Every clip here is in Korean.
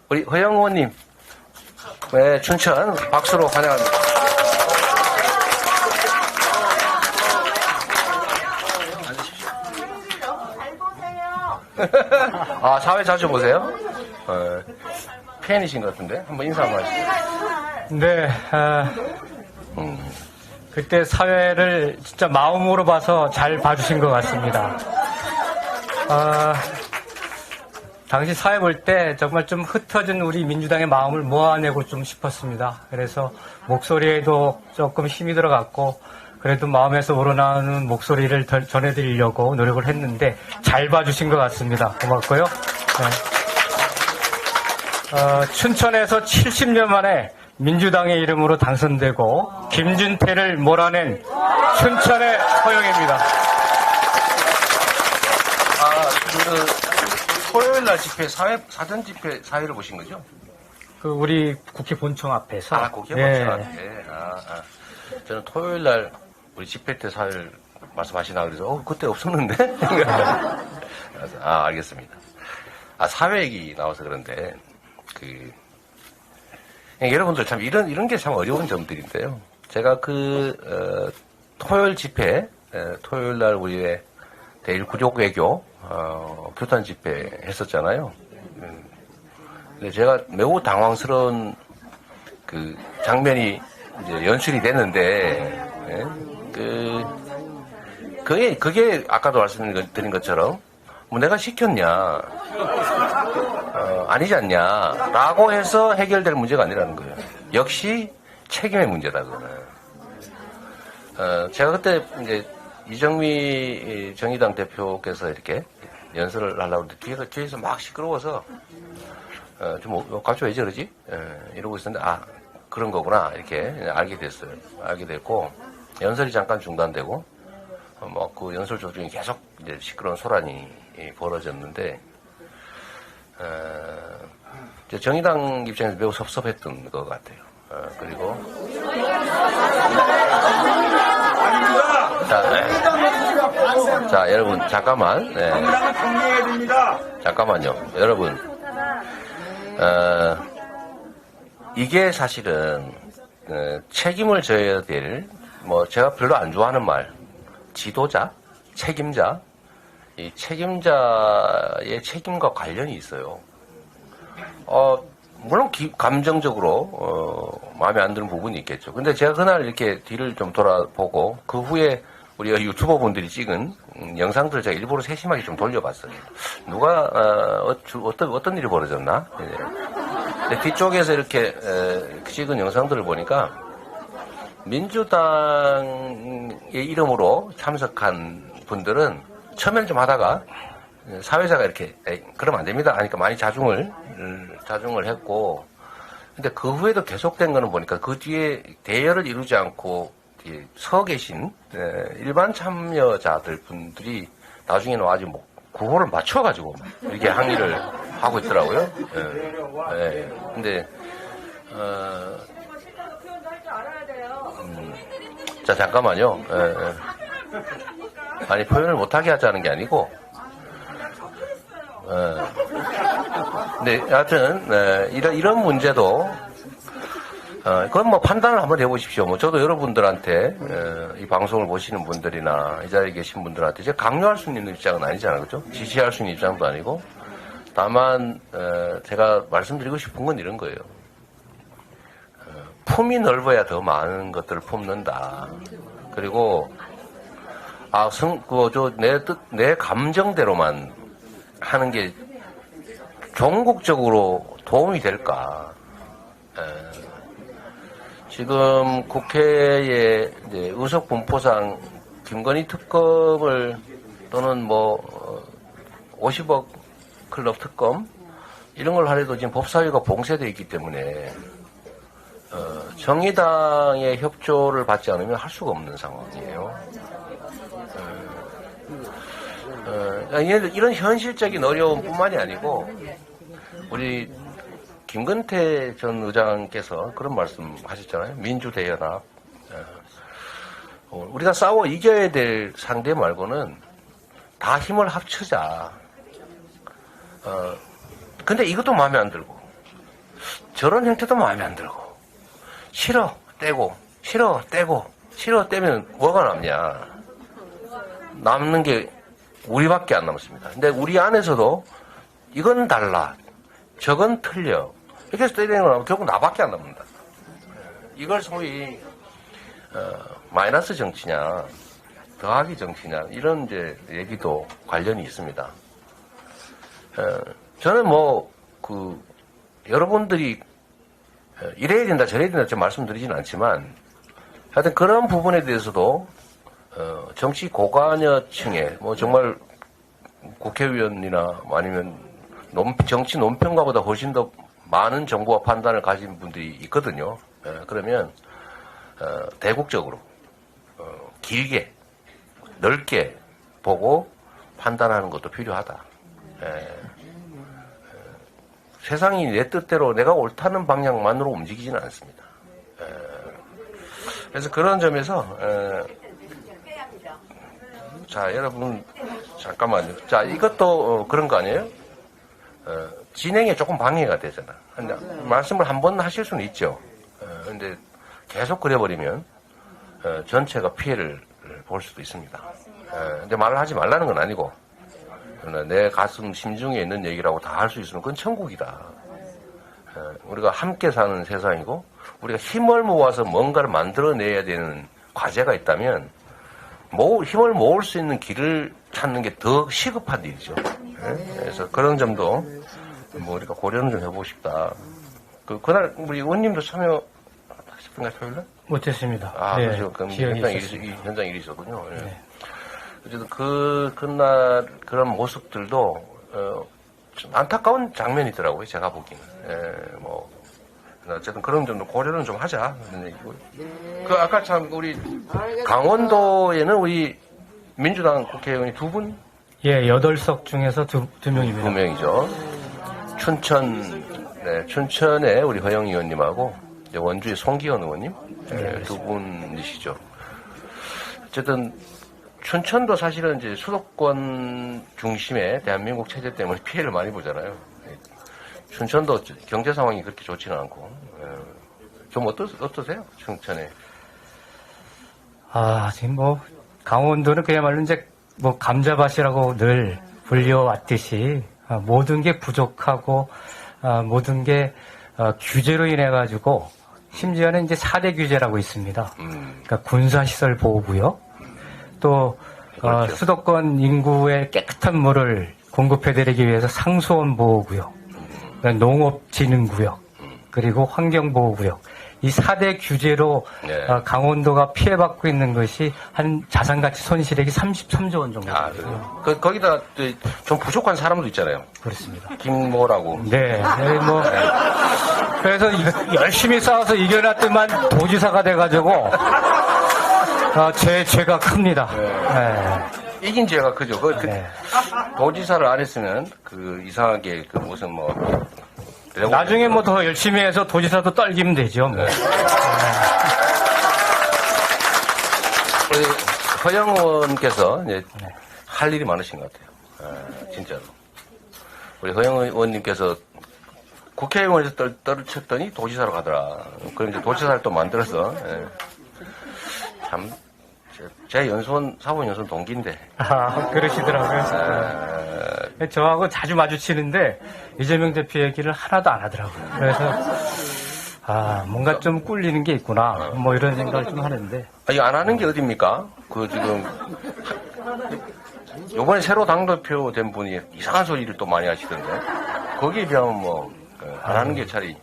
우리 허영 의원님, 네, 춘천 박수로 환영합니다. 아, 사회 자주 보세요? 팬이신 것 같은데? 한번 인사 한번 하시죠. 네, 그때 사회를 진짜 마음으로 봐서 잘 봐주신 것 같습니다. 당시 사회 볼 때 정말 좀 흩어진 우리 민주당의 마음을 모아내고 좀 싶었습니다. 그래서 목소리에도 조금 힘이 들어갔고, 그래도 마음에서 우러나오는 목소리를 전해드리려고 노력을 했는데 잘 봐주신 것 같습니다. 고맙고요. 네. 춘천에서 70년 만에 민주당의 이름으로 당선되고 김준태를 몰아낸 춘천의 허영입니다. 토요일날 집회, 사전 집회 사회를 보신 거죠? 우리 국회 본청 앞에서. 국회 본청 앞에. 저는 토요일날 우리 집회 때 사회를 말씀하시나 그래서, 그때 없었는데? 알겠습니다. 사회 얘기 나와서 그런데, 여러분들 참 이런 게 참 어려운 점들인데요. 제가 토요일 집회, 토요일날 우리의 대1구족 외교, 교탄 집회 했었잖아요. 근데 제가 매우 당황스러운 장면이 이제 연출이 됐는데, 그게 아까도 말씀드린 것처럼, 내가 시켰냐, 아니지 않냐, 라고 해서 해결될 문제가 아니라는 거예요. 역시 책임의 문제다, 그거는. 제가 그때 이제 이정미 정의당 대표께서 이렇게 연설을 하려고 했는데 뒤에서 막 시끄러워서 갑자기 왜 저러지? 이러고 있었는데 그런 거구나 이렇게 알게 됐어요. 알게 됐고 연설이 잠깐 중단되고 그 연설 도중에 계속 이제 시끄러운 소란이 벌어졌는데 정의당 입장에서 매우 섭섭했던 것 같아요. 그리고 자, 여러분, 잠깐만. 네. 잠깐만요. 여러분. 이게 사실은, 책임을 져야 될, 제가 별로 안 좋아하는 말, 지도자, 책임자, 이 책임자의 책임과 관련이 있어요. 물론 감정적으로 마음에 안 드는 부분이 있겠죠. 근데 제가 그날 이렇게 뒤를 좀 돌아보고 그 후에 우리 유튜버 분들이 찍은 영상들을 제가 일부러 세심하게 좀 돌려봤어요. 누가 어떤 일이 벌어졌나? 네. 뒤쪽에서 이렇게 찍은 영상들을 보니까 민주당의 이름으로 참석한 분들은 처음에는 좀 하다가 사회자가 이렇게 그러면 안 됩니다 하니까 많이 자중을 했고, 근데 그 후에도 계속된 거는 보니까 그 뒤에 대여를 이루지 않고 서 계신 일반 참여자들 분들이 나중에는 아주 구호를 맞춰가지고 이렇게 항의를 하고 있더라고요. 근데 자 잠깐만요. 아니 표현을 못하게 하자는 게 아니고. 네, 여하튼, 이런 문제도, 그건 판단을 한번 해보십시오. 저도 여러분들한테, 이 방송을 보시는 분들이나, 이 자리에 계신 분들한테 제가 강요할 수 있는 입장은 아니잖아요. 그죠? 지시할 수 있는 입장도 아니고, 다만, 제가 말씀드리고 싶은 건 이런 거예요. 품이 넓어야 더 많은 것들을 품는다. 그리고, 내 감정대로만 하는 게 종국적으로 도움이 될까? 지금 국회에 이제 의석 분포상 김건희 특검을 또는 50억 클럽 특검 이런 걸 하려도 지금 법사위가 봉쇄되어 있기 때문에 정의당의 협조를 받지 않으면 할 수가 없는 상황이에요. 이런 현실적인 어려움뿐만이 아니고 우리 김근태 전 의장께서 그런 말씀 하셨잖아요. 민주대연합. 우리가 싸워 이겨야 될 상대 말고는 다 힘을 합치자. 근데 이것도 마음에 안 들고. 저런 형태도 마음에 안 들고 싫어 떼고 싫어 떼고 싫어 떼면 뭐가 남냐. 남는 게 우리밖에 안 남습니다. 근데 우리 안에서도 이건 달라 저건 틀려 이렇게 해서 떼는 거라면 결국 나밖에 안 남는다. 이걸 소위 마이너스 정치냐 더하기 정치냐 이런 이제 얘기도 관련이 있습니다. 저는 여러분들이 이래야 된다 저래야 된다 좀 말씀드리지는 않지만 하여튼 그런 부분에 대해서도 정치 고관여층에 정말 국회의원이나 아니면 정치 논평가보다 훨씬 더 많은 정보와 판단을 가진 분들이 있거든요. 그러면 대국적으로 길게 넓게 보고 판단하는 것도 필요하다. 세상이 내 뜻대로 내가 옳다는 방향만으로 움직이지는 않습니다. 그래서 그런 점에서 자 여러분 잠깐만요. 자 이것도 그런 거 아니에요? 진행에 조금 방해가 되잖아. 근데 말씀을 한 번 하실 수는 있죠. 근데 계속 그래버리면 전체가 피해를 볼 수도 있습니다. 근데 말을 하지 말라는 건 아니고 그러나 내 가슴 심중에 있는 얘기라고 다 할 수 있으면 그건 천국이다. 우리가 함께 사는 세상이고 우리가 힘을 모아서 뭔가를 만들어내야 되는 과제가 있다면 힘을 모을 수 있는 길을 찾는 게 더 시급한 일이죠. 그래서 그런 점도 우리가 고려는 좀 해보고 싶다. 그날 우리 의원님도 참여하셨던가요, 토요일날? 못했습니다. 네, 그렇죠. 그럼 현장 일이 있었군요. 네. 어쨌든 그날 그런 모습들도 좀 안타까운 장면이더라고요. 제가 보기에는. 어쨌든 그런 점도 고려는 좀 하자. 아까 참 우리 강원도에는 우리 민주당 국회의원이 2분? 예, 8석 중에서 두 명입니다. 2명이죠. 춘천에 우리 허영 의원님하고 원주의 송기현 의원님 두 분이시죠. 어쨌든 춘천도 사실은 이제 수도권 중심의 대한민국 체제 때문에 피해를 많이 보잖아요. 춘천도 경제 상황이 그렇게 좋지는 않고 좀 어떠세요? 춘천에? 지금 강원도는 그야말로 이제 감자밭이라고 늘 불려왔듯이 모든 게 부족하고 모든 게 규제로 인해 가지고 심지어는 이제 4대 규제라고 있습니다. 그러니까 군사시설 보호구역, 또 그렇죠. 수도권 인구에 깨끗한 물을 공급해드리기 위해서 상수원 보호구역, 농업진흥구역, 그리고 환경보호구역. 이 4대 규제로 네. 강원도가 피해받고 있는 것이 한 자산가치 손실액이 33조 원 정도. 거기다 좀 부족한 사람도 있잖아요. 그렇습니다. 김모라고. 네. 그래서 열심히 싸워서 이겨놨더만 도지사가 돼가지고 죄가 큽니다. 네. 이긴 죄가 크죠. 네. 도지사를 안 했으면 이상하게 무슨 나중에 더 열심히 해서 도지사도 떨기면 되죠. 네. 우리 허영 의원께서 할 일이 많으신 것 같아요. 진짜로. 우리 허영 의원님께서 국회의원에서 떨어쳤더니 도지사로 가더라. 그럼 이제 도지사를 또 만들어서 참 제 사법연수원 동기인데. 그러시더라고요. 저하고 자주 마주치는데 이재명 대표 얘기를 하나도 안 하더라고요. 그래서 뭔가 좀 꿀리는 게 있구나. 이런 생각을 좀 하는데. 안 하는 게 어딥니까? 지금 요번에 새로 당대표 된 분이 이상한 소리를 또 많이 하시던데. 거기에 비하면 안 하는 게 차라리.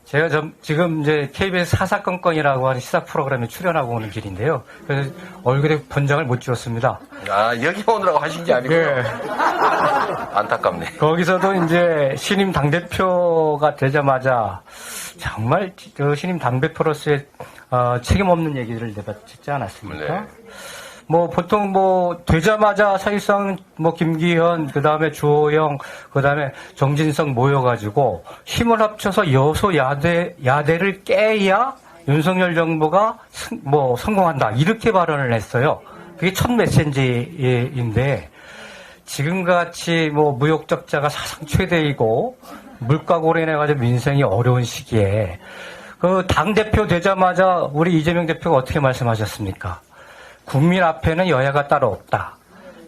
제가 지금 이제 KBS 사사건건이라고 하는 시사 프로그램에 출연하고 오는 길인데요. 그래서 얼굴에 번장을 못 지웠습니다. 여기 오느라고 하신 게 아니고요. 네. 안타깝네. 거기서도 이제 신임 당대표가 되자마자 정말 신임 당대표로서의 책임 없는 얘기를 내뱉지 않았습니까? 네. 보통 되자마자 사실상 김기현, 그 다음에 주호영, 그 다음에 정진석 모여가지고 힘을 합쳐서 야대를 깨야 윤석열 정부가 성공한다. 이렇게 발언을 했어요. 그게 첫 메시지인데 지금같이 무역 적자가 사상 최대이고 물가 고려해가지고 민생이 어려운 시기에 그 당대표 되자마자 우리 이재명 대표가 어떻게 말씀하셨습니까? 국민 앞에는 여야가 따로 없다.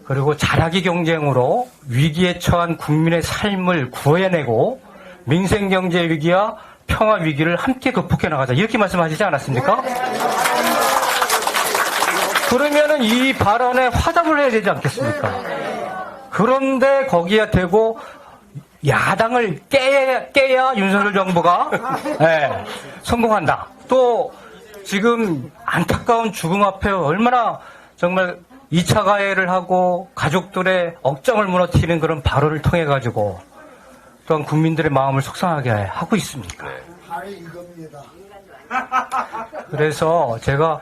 그리고 잘하기 경쟁으로 위기에 처한 국민의 삶을 구해내고 민생 경제 위기와 평화 위기를 함께 극복해 나가자. 이렇게 말씀하시지 않았습니까? 그러면은 이 발언에 화답을 해야 되지 않겠습니까? 그런데 거기에 대고 야당을 깨야 윤석열 정부가 성공한다. 또 지금 안타까운 죽음 앞에 얼마나 정말 2차 가해를 하고 가족들의 억장을 무너뜨리는 그런 발언을 통해 가지고 또한 국민들의 마음을 속상하게 하고 있습니까? 그래서 제가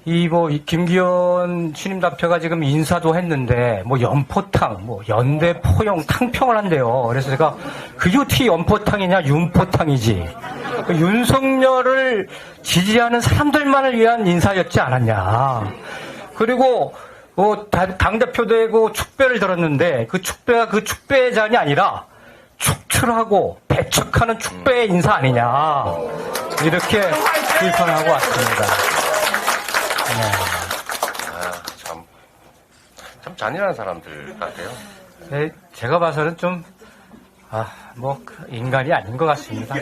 이 김기현 신임 대표가 지금 인사도 했는데 연포탕, 연대 포용 탕평을 한대요. 그래서 제가 그게 어떻게 연포탕이냐 윤포탕이지. 윤석열을 지지하는 사람들만을 위한 인사였지 않았냐. 그리고 당대표 되고 축배를 들었는데 그 축배가 그 축배의 잔이 아니라 축출하고 배척하는 축배의 인사 아니냐. 이렇게 비판하고 왔습니다. 참 잔인한 사람들 같아요. 네, 제가 봐서는 좀, 인간이 아닌 것 같습니다.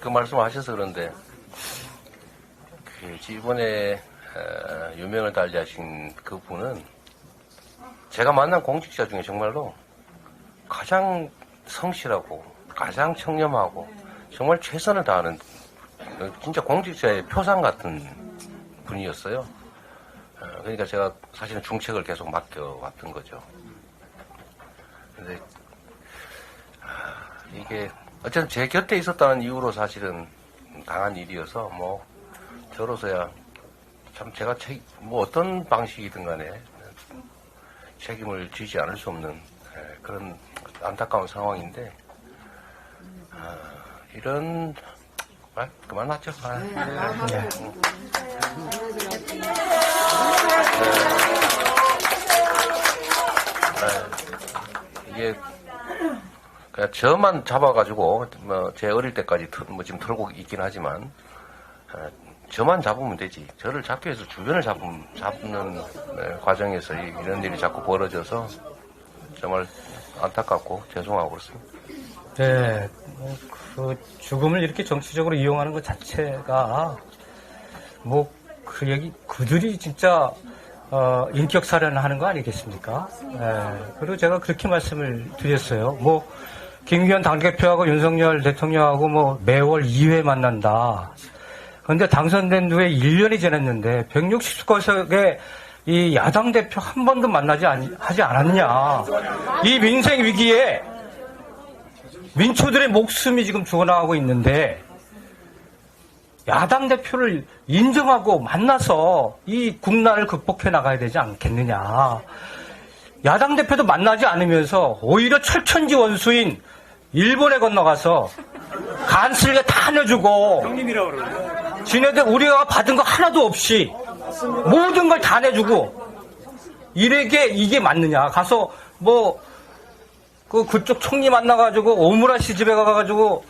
그 말씀 하셔서 그런데, 이번에, 유명을 달리하신 그 분은 제가 만난 공직자 중에 정말로 가장 성실하고, 가장 청렴하고, 정말 최선을 다하는 진짜 공직자의 표상 같은 분이었어요. 그러니까 제가 사실은 중책을 계속 맡겨왔던 거죠. 근데 이게 어쨌든 제 곁에 있었다는 이유로 사실은 당한 일이어서 저로서야 참 제가 어떤 방식이든 간에 책임을 지지 않을 수 없는 그런 안타까운 상황인데 이런 그만하죠. 이게 그냥 저만 잡아가지고 제 어릴 때까지 지금 털고 있긴 하지만 저만 잡으면 되지. 저를 잡기 위해서 주변을 잡는 과정에서 이런 일이 자꾸 벌어져서 정말 안타깝고 죄송하고 그렇습니다. 네, 그 죽음을 이렇게 정치적으로 이용하는 것 자체가 그들이 진짜 인격 살해를 하는 거 아니겠습니까? 그리고 제가 그렇게 말씀을 드렸어요. 김기현 당대표하고 윤석열 대통령하고 매월 2회 만난다. 그런데 당선된 후에 1년이 지났는데 160석의 이 야당 대표 한 번도 하지 않았냐. 이 민생 위기에 민초들의 목숨이 지금 죽어나가고 있는데 야당 대표를 인정하고 만나서 이 국난을 극복해 나가야 되지 않겠느냐. 야당 대표도 만나지 않으면서 오히려 철천지 원수인 일본에 건너가서 간쓸게 다 내주고 지네들 우리가 받은 거 하나도 없이 모든 걸 다 내주고 이게 맞느냐. 가서 그쪽 총리 만나가지고 오므라이스 집에 가가지고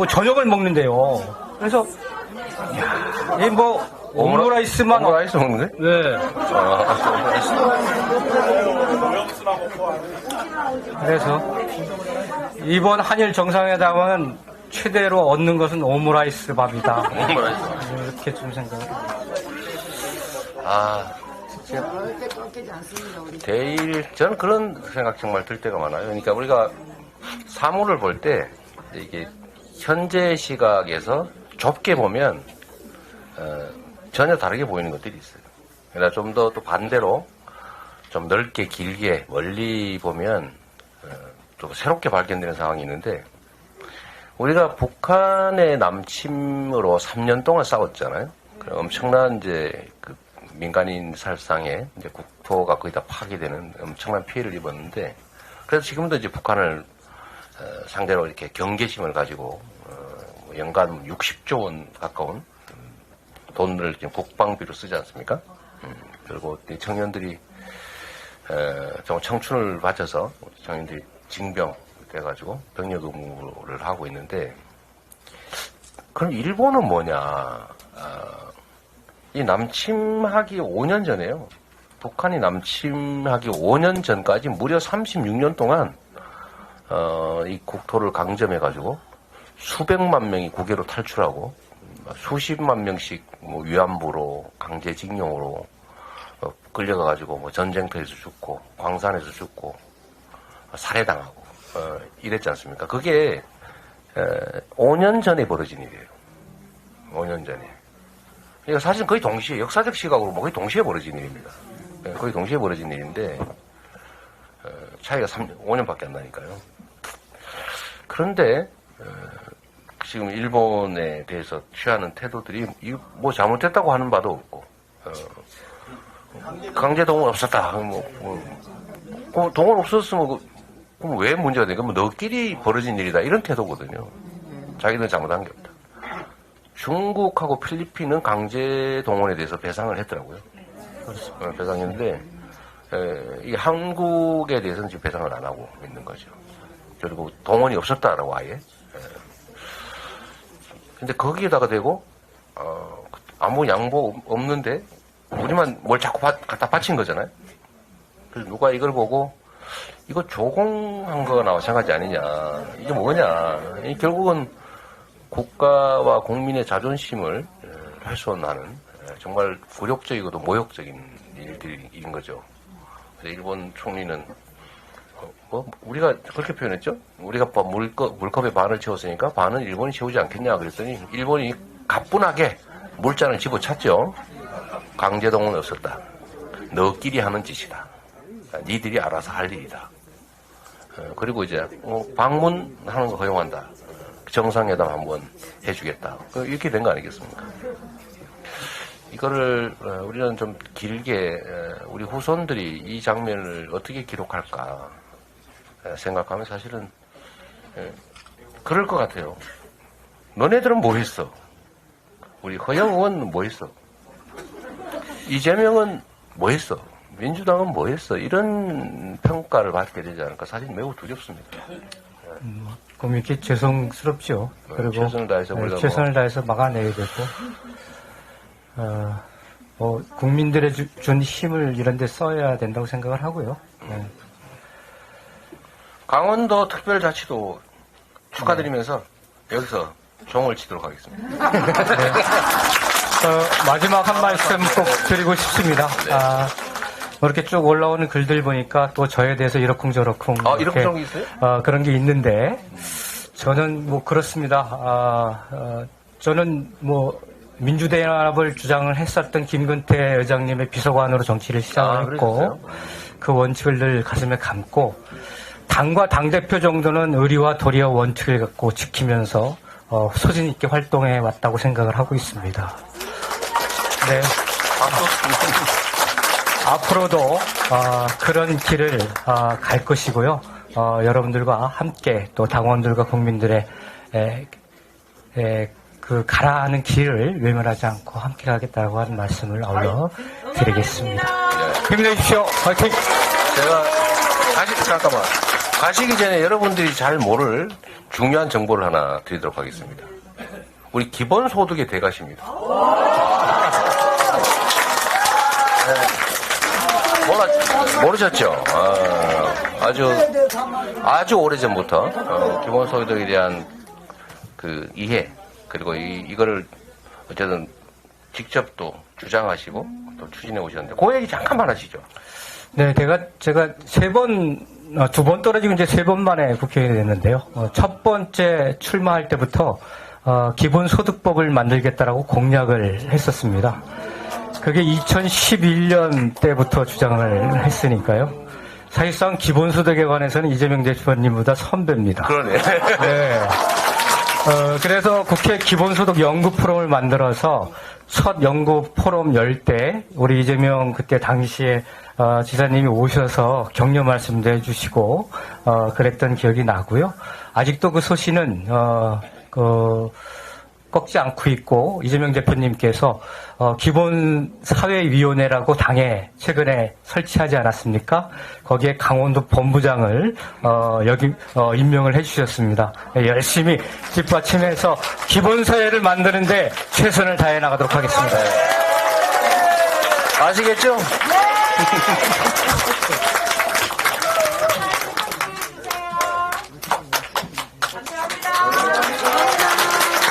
저녁을 먹는데요. 그래서 오므라이스만 오므라이스 먹는데? 네. 그래서 이번 한일 정상회담은 최대로 얻는 것은 오므라이스 밥이다. 이렇게 좀 생각을. 저는 그런 생각 정말 들 때가 많아요. 그러니까 우리가 사물을 볼 때 이게 현재 시각에서 좁게 보면 전혀 다르게 보이는 것들이 있어요. 그러나 좀 더 또 반대로 좀 넓게 길게 멀리 보면 또 새롭게 발견되는 상황이 있는데 우리가 북한의 남침으로 3년 동안 싸웠잖아요. 엄청난 그 민간인 살상에 국토가 거의 다 파괴되는 엄청난 피해를 입었는데 그래서 지금도 이제 북한을 상대로 이렇게 경계심을 가지고 연간 60조 원 가까운 돈을 지금 국방비로 쓰지 않습니까? 그리고 청년들이 정말 청춘을 바쳐서 장인들이 징병 돼가지고 병력 의무를 하고 있는데, 그럼 일본은 뭐냐? 이 남침하기 5년 전에요. 북한이 남침하기 5년 전까지 무려 36년 동안 이 국토를 강점해가지고 수백만 명이 국외로 탈출하고 수십만 명씩 뭐 위안부로 강제징용으로 끌려가가지고 뭐 전쟁터에서 죽고 광산에서 죽고 살해당하고 이랬지 않습니까? 그게 5년 전에 벌어진 일이에요. 5년 전에. 그러니까 사실 거의 동시에, 역사적 시각으로 거의 동시에 벌어진 일입니다. 거의 동시에 벌어진 일인데 차이가 5년밖에 안 나니까요. 그런데 지금 일본에 대해서 취하는 태도들이 뭐 잘못했다고 하는 바도 없고, 강제동원 없었다. 동원 없었으면 그럼 왜 문제가 되니까 뭐 너끼리 벌어진 일이다 이런 태도거든요. 자기들은 잘못한 게 없다. 중국하고 필리핀은 강제동원에 대해서 배상을 했더라고요. 배상했는데 이 한국에 대해서는 지금 배상을 안 하고 있는 거죠. 그리고 동원이 없었다라고 아예. 근데 거기에다가 대고 아무 양보 없는데 우리만 뭘 자꾸 갖다 바친 거잖아요. 그래서 누가 이걸 보고 이거 조공한 거나 마찬가지 아니냐. 이게 뭐냐. 결국은 국가와 국민의 자존심을 훼손하는 정말 굴욕적이고도 모욕적인 일들인 거죠. 그래서 일본 총리는 우리가 그렇게 표현했죠. 우리가 물컵에 반을 채웠으니까 반은 일본이 채우지 않겠냐 그랬더니 일본이 가뿐하게 물잔을 집어찼죠. 강제동원 없었다. 너끼리 하는 짓이다. 니들이 알아서 할 일이다. 그리고 이제 방문하는 거 허용한다. 정상회담 한번 해주겠다. 이렇게 된 거 아니겠습니까? 이거를 우리는 좀 길게 우리 후손들이 이 장면을 어떻게 기록할까 생각하면 사실은 그럴 것 같아요. 너네들은 뭐 했어? 우리 허영 의원은 뭐 했어? 이재명은 뭐 했어? 민주당은 뭐 했어? 이런 평가를 받게 되지 않을까 사실 매우 두렵습니다. 그럼 이렇게 죄송스럽죠. 그리고 최선을 다해서 막아내야 되고, 국민들의 준 힘을 이런 데 써야 된다고 생각을 하고요. 강원도 특별자치도 축하드리면서 여기서 종을 치도록 하겠습니다. 네. 마지막 한 말씀 꼭 드리고 싶습니다. 네. 이렇게 쭉 올라오는 글들 보니까 또 저에 대해서 이러쿵저러쿵 이러쿵 있어요? 그런 게 있는데 저는 뭐 그렇습니다. 저는 뭐 민주대연합을 주장을 했었던 김근태 의장님의 비서관으로 정치를 시작했고 그 원칙을 늘 가슴에 감고 당과 당대표 정도는 의리와 도리와 원칙을 갖고 지키면서 소신 있게 활동해 왔다고 생각을 하고 있습니다. 네. 앞으로도 그런 길을 갈 것이고요. 여러분들과 함께 또 당원들과 국민들의 그 가라 하는 길을 외면하지 않고 함께 가겠다고 하는 말씀을 아울러 드리겠습니다. 힘내십시오. 화이팅! 제가 잠깐만. 가시기 전에 여러분들이 잘 모를 중요한 정보를 하나 드리도록 하겠습니다. 우리 기본소득의 대가십니다. 모르셨죠? 아주 오래전부터 기본소득에 대한 그 이해 그리고 이거를 어쨌든 직접 또 주장하시고 또 추진해 오셨는데 그 얘기 잠깐만 하시죠. 네, 제가 두 번 떨어지고 이제 세 번 만에 국회의원이 됐는데요. 첫 번째 출마할 때부터 기본소득법을 만들겠다라고 공약을 했었습니다. 그게 2011년 때부터 주장을 했으니까요. 사실상 기본소득에 관해서는 이재명 대표님보다 선배입니다. 그러네. 네. 그래서 국회 기본소득 연구 포럼을 만들어서 첫 연구 포럼 열 때 우리 이재명 그때 당시에 지사님이 오셔서 격려 말씀도 해주시고 그랬던 기억이 나고요. 아직도 그 소신은 꺾지 않고 있고 이재명 대표님께서 기본사회위원회라고 당에 최근에 설치하지 않았습니까? 거기에 강원도 본부장을 임명을 해주셨습니다. 열심히 뒷받침해서 기본사회를 만드는데 최선을 다해 나가도록 하겠습니다. 아시겠죠?